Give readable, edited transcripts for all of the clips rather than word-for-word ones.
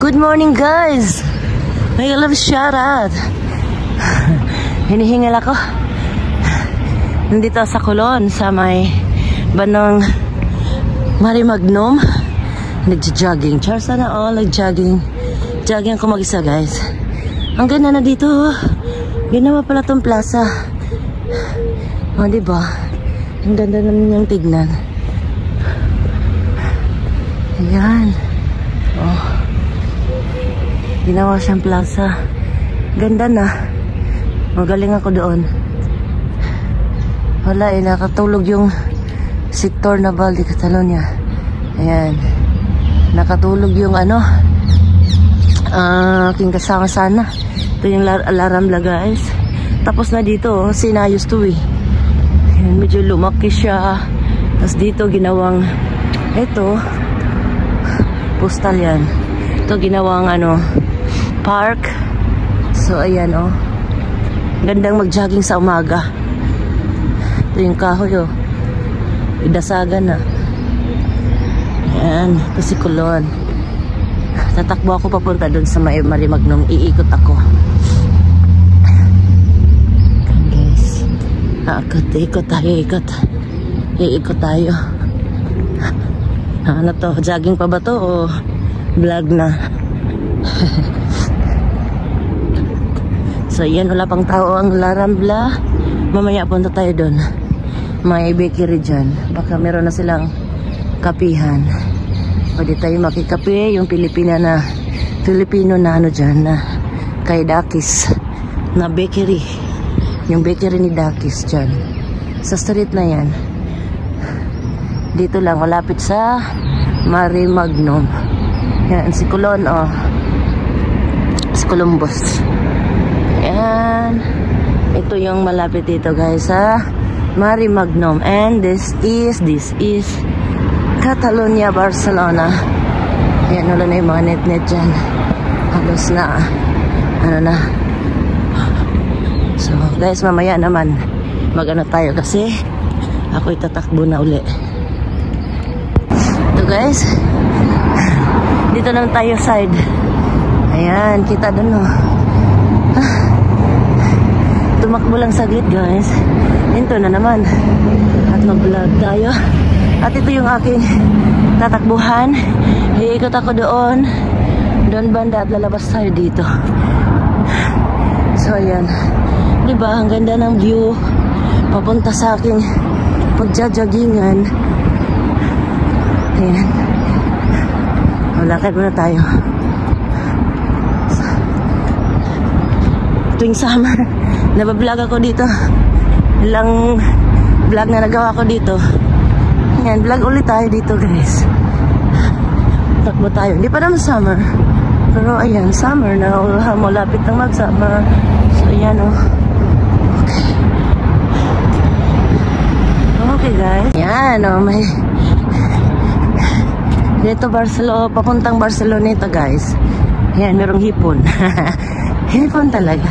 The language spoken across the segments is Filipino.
Good morning guys! May love shout out! Hinihingal ako. Nandito sa Coulon, sa may bandang Marimagnom. Nagja-jogging. Char, sana all nag-jogging. Jogging ako mag-isa guys. Ang ganda na dito. Ginawa pala tong plaza. O, diba? Ang ganda naman yung tignan. Ayan. Oh. Ginawa siyang plaza. Ganda na. Magaling ako doon. Wala eh, nakatulog yung Sector Naval de Catalonia. Ayan. Nakatulog yung ano, aking kasama sana. Ito yung Larambla guys. Tapos na dito, oh, sinayos to eh. Ayan, medyo lumaki siya. Tapos dito ginawang, ito, postal yan. Ito ginawang ano, park. So ayan oh. Gandang mag-jogging sa umaga. Ito yung kahoy oh. Idasagan na. Ayan, ito si Coulon. Tatakbo ako papunta doon sa Marimagnom. Iikot ako. Ayan guys. Ikot tayo, ikot. Iikot tayo. Ano to? Jogging pa ba to o vlog na? So yan, wala pang tao ang Larambla. Mamaya punta tayo doon. May bakery dyan. Baka meron na silang kapihan. Pwede tayo makikape. Yung Pilipino na ano dyan na kay Dakis na bakery. Yung bakery ni Dakis dyan. Sa street na yan. Dito lang, malapit sa Marimagnom. Yan, si Coulon oh. Si Columbus. Yan. Ito yung malapit dito guys sa Marimagnom. And this is Catalonia, Barcelona. Ayan, wala na yung mga net-net dyan. Halos na ano na. So guys, mamaya naman mag-ano tayo kasi ako itatakbo na uli. Ito guys, dito lang tayo side. Ayan, kita dun oh. Tumakbo lang saglit guys. Ito na naman. At mag-vlog tayo. At ito yung aking tatakbuhan. Iikot ako doon. Doon banda at lalabas tayo dito. So ayan. Diba, ang ganda ng view. Papunta sa aking pagja-joggingan. Ayan. Lakad muna tayo. Tuwing summer, nabablog ako dito. Ilang vlog na nagawa ko dito. Ayan, vlog ulit tayo dito guys. Takbo tayo. Hindi pa naman summer. Pero ayan, summer na. Malapit ng mag-summer. So ayan oh. Okay. Okay guys. Ayan oh, may dito Barcelona, papuntang Barcelona ito guys. Ayan, merong hipon. Hipon talaga.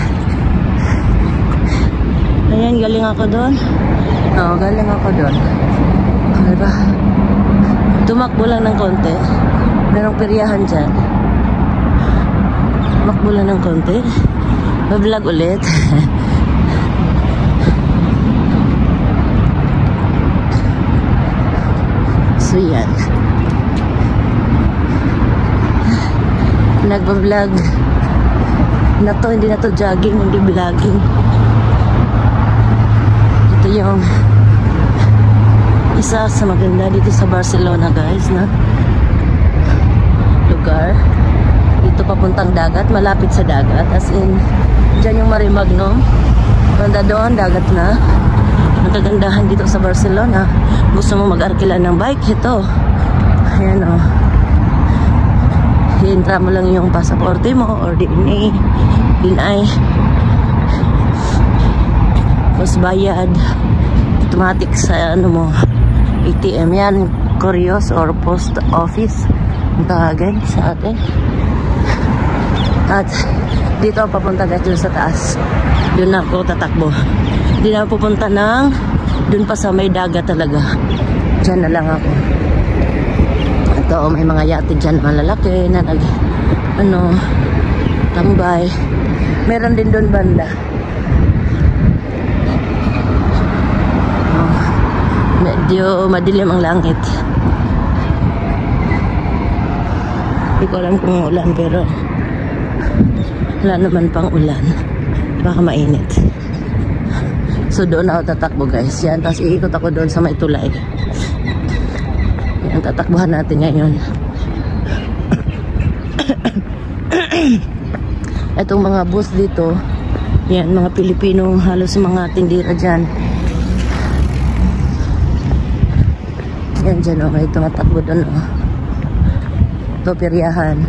Ayan, galing ako doon. Oo, galing ako doon. Diba? Tumakbo lang ng konti. Merong peryahan dyan. Tumakbo lang ng konti. Bablog ulit. So yan. Nagbablog na to, hindi na to jogging, hindi vlogging. Ito yung isa sa maganda dito sa Barcelona guys na lugar. Dito papuntang dagat, malapit sa dagat, as in dyan yung Marimagnom. Banda doon, dagat na. Ang kagandahan dito sa Barcelona, gusto mo mag-arkila ng bike, ito. Ayan o. Hintra mo lang yung pasaporte mo or DNI. Tapos bayad automatic sa ano mo ATM yan, Curios or Post Office ang tawagin sa atin. At dito papunta dito sa taas. Doon ako tatakbo. Hindi na pupunta ng doon pa sa may dagat talaga. Diyan na lang ako. At Ito, may mga yate dyan, malalaki na nag, tambay. Meron din doon banda. Medyo madilim ang langit. Hindi ko alam kung ulan, pero wala naman pang ulan. Baka mainit. So doon ako tatakbo, guys. Yan, tapos iikot ako doon sa may tulay. Yan, tatakbuhan natin ngayon. Itong mga bus dito, yan, mga Pilipino, halos mga tindira dyan. Yan dyan, okay, tumatakbo doon, ito, peryahan,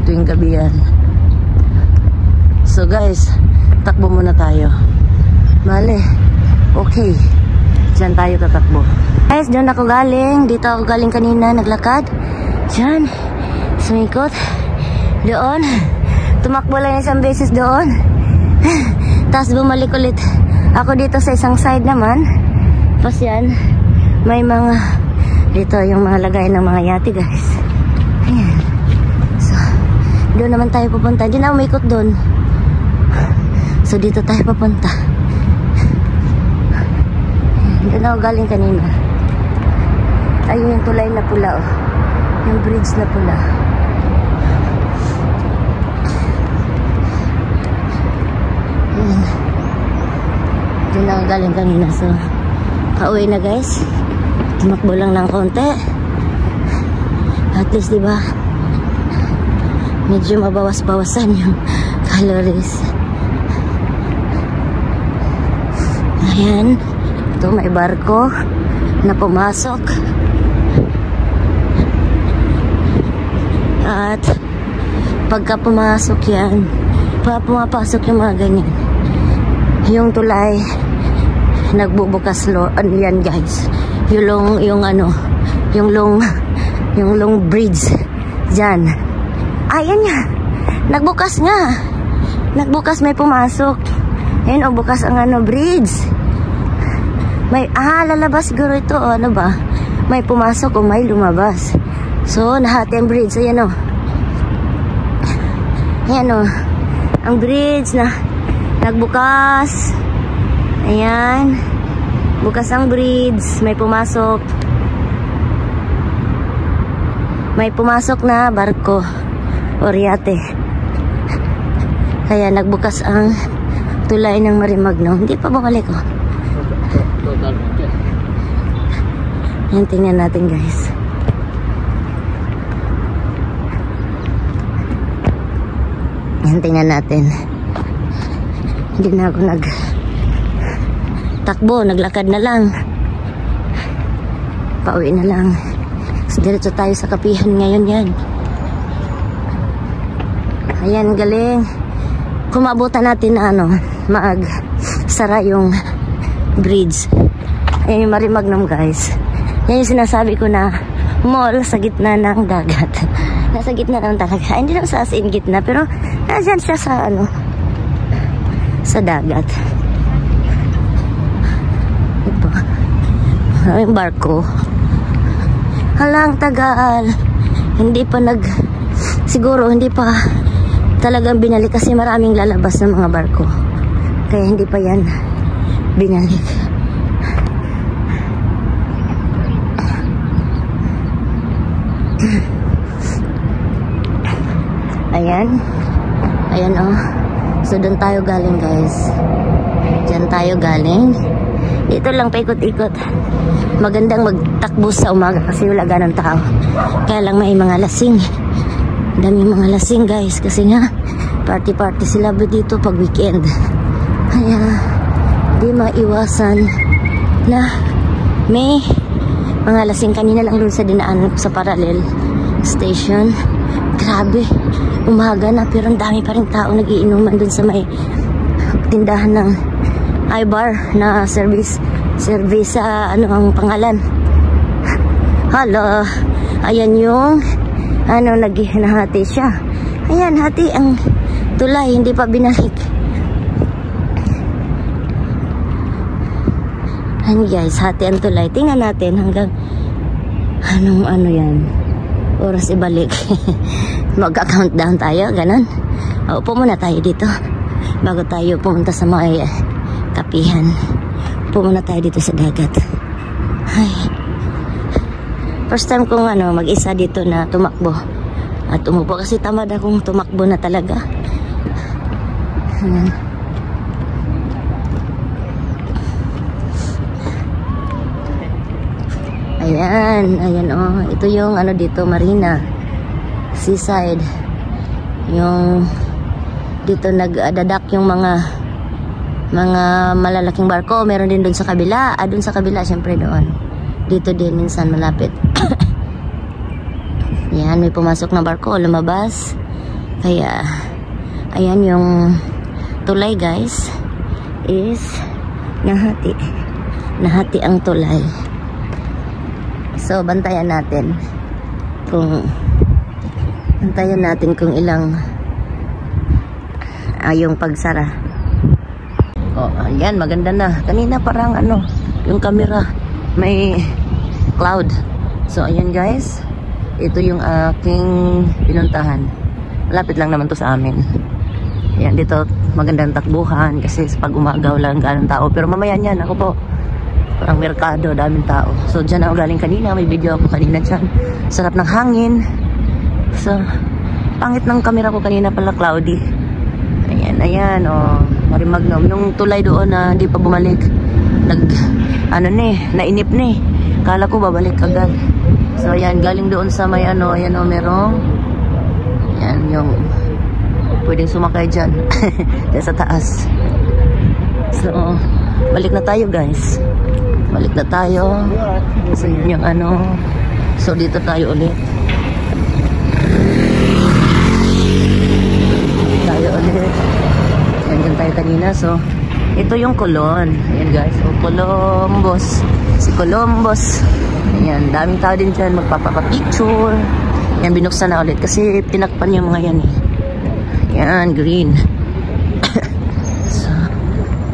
tuwing gabi yan. So guys, takbo muna tayo. Mali, okay, dyan tayo tatakbo. Guys, doon ako galing, dito ako galing kanina, naglakad. Dyan, sumikot, doon, tumakbo lang isang beses doon. Tapos bumalik ulit ako dito sa isang side naman. Tapos yan, may mga, dito yung mga lagay ng mga yate, guys. Ayan. So, doon naman tayo pupunta. Hindi na umikot doon. So, dito tayo pupunta. Doon ako galing kanina. Ayun yung tulay na pula, oh. Yung bridge na pula. Ayan. Doon ako galing kanina. So, pauwi na, guys. Tumakbo lang ng konti. At least, diba, medyo mabawas-bawasan yung calories. Ayan. Ito, may barko na pumasok. At pagka pumasok yan, pumapasok yung mga ganyan, yung tulay nagbubukas yan, guys. Yung long bridge dyan. Ayan nga, nagbukas nga. Nagbukas, may pumasok. Ayan, o, bukas ang bridge. May, lalabas siguro ito, o, ano ba? May pumasok o may lumabas. So, nahati ang bridge. Ayan, o. Ayan, o. Ang bridge na nagbukas. Ayan. Bukas ang bridge. May pumasok. May pumasok na barko o yate. Kaya nagbukas ang tulay ng Marimagno. Hindi pa bumalik, oh. Yan, tingnan natin, guys. Yan, tingnan natin. Hindi na ako takbo, naglakad na lang. Pauwi na lang. So, diretso tayo sa kapihan ngayon yan. Ayan, galing. Kumabutan natin na sara yung bridge. Ayan yung Marimagno, guys. Yan yung sinasabi ko na mall sa gitna ng dagat. Nasa gitna naman talaga. Ay, hindi lang sa asin gitna, pero nandyan siya sa sa dagat. Ito. Yung barko. Halang tagal. Hindi pa siguro hindi pa talagang binalik kasi maraming lalabas ng mga barko. Kaya hindi pa yan binalik. Ayan. Ayan, oh. So, doon tayo galing, guys. Diyan tayo galing. Dito lang paikot-ikot. Magandang magtakbo sa umaga kasi wala ganang tao. Kaya lang may mga lasing. Daming mga lasing, guys. Kasi nga, party-party sila dito pag weekend. Kaya, di maiwasan na may mga lasing. Kanina lang doon sa dinaan sa parallel station. Grabe. Umaga na pero ang dami pa rin tao nagiinuman dun sa may tindahan ng iBar na service sa ang pangalan. Hala. Ayan yung nahati siya. Ayan, hati ang tulay, hindi pa binalik. Ayan, guys, hati ang tulay. Tingnan natin hanggang yan. oras ibalik. Mag-countdown tayo, ganun. Upo muna tayo dito bago tayo pumunta sa mga kapihan. Upo muna tayo dito sa dagat. Ay, first time kong mag-isa dito na tumakbo at umupo kasi tamad akong tumakbo na talaga. Ayan, ayan oh. Ito yung dito, marina. Seaside. Yung dito nagdadak yung mga malalaking barko. Meron din doon sa kabila. Doon sa kabila, syempre doon. Dito din minsan malapit. Ayan, may pumasok na barko, lumabas. Kaya, ayan yung tulay guys. Is nahati. Nahati ang tulay. So, bantayan natin kung ilang yung pagsara. Oh, ayan, maganda na. Kanina parang yung camera may cloud. So, ayan guys. Ito yung aking pinuntahan. Malapit lang naman to sa amin. Ayan, dito magandang takbuhan kasi pag umagaw lang ganong tao. Pero mamaya niyan, ako po. Parang merkado, daming tao. So, dyan ako galing kanina. May video ako kanina dyan. Sarap ng hangin. So, pangit ng camera ko kanina pala, cloudy. Ayan, ayan, oh. Marimagnom. Yung tulay doon na hindi pa bumalik. Nainip na eh. Kala ko babalik agad. So, ayan, galing doon sa may ayan oh, merong. Ayan, yung pwedeng sumakay dyan. Dyan sa taas. So, balik na tayo guys. Balik na tayo. So yun yung So dito tayo ulit. Tayo ulit. Ayan tayo kanina. So ito yung Colon. Ayan guys. So Columbus. Si Columbus. Ayan. Daming tao din dyan. Magpapapicture. Ayan. Binuksan na ulit. Kasi tinakpan yung mga yan eh. Ayan. Green. So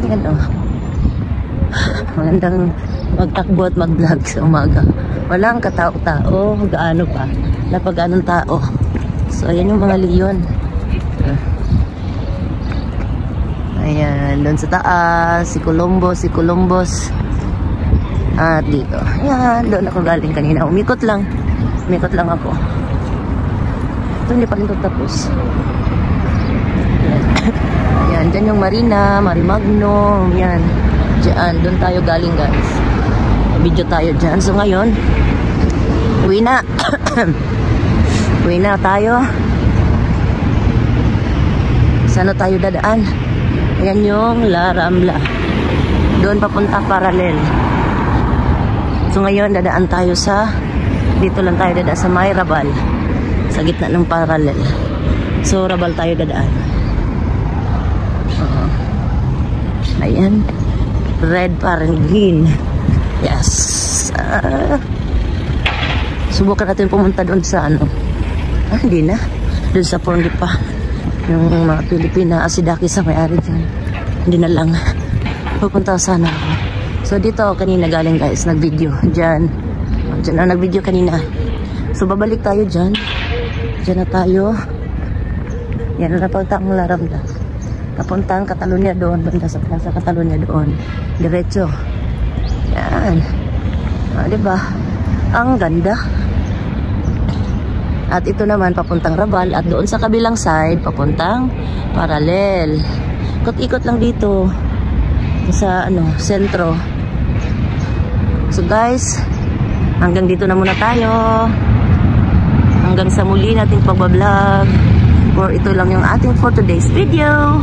ayan oh. Magandang magtakbo at mag-vlog sa umaga. Walang katao-tao. Gaano pa. Napag-anong tao. So, ayan yung mga leon. Ayan. Doon sa taas. Si Columbus. At dito. Ayan. Doon ako galing kanina. Umikot lang ako. Ito hindi pa rin ito tapos. Ayan. Dyan yung marina. Marimagno. Ayan. Diyan, doon tayo galing guys. Video tayo dyan. So ngayon, uwi na. Uwi na tayo. Saan tayo dadaan? Ayan yung La Rambla. Doon papunta Parallel. So ngayon, dadaan tayo dito lang tayo dadaan sa may Rabal. Sa gitna ng Parallel. So Rabal tayo dadaan. Ayan. Red parang green. Yes. Subukan natin pumunta doon sa hindi na. Doon sa Pondy pa. Yung mga Pilipina, Asidaki sa may-ari dyan. Hindi na lang. Pupunta sana ako. So dito kanina galing guys, nag-video. Dyan na nag-video kanina. So babalik tayo dyan. Dyan na tayo. Yan na napagtaang La Rambla. Papuntang Catalonia doon, banda sa Plaza Catalonia doon. Diretso. Yan. Diba? Ang ganda. At ito naman papuntang Rabal at doon sa kabilang side papuntang Parallel. Ikot-ikot lang dito sa sentro. So guys, hanggang dito na muna tayo. Hanggang sa muli nating pagbablog. Or ito lang yung ating for today's video.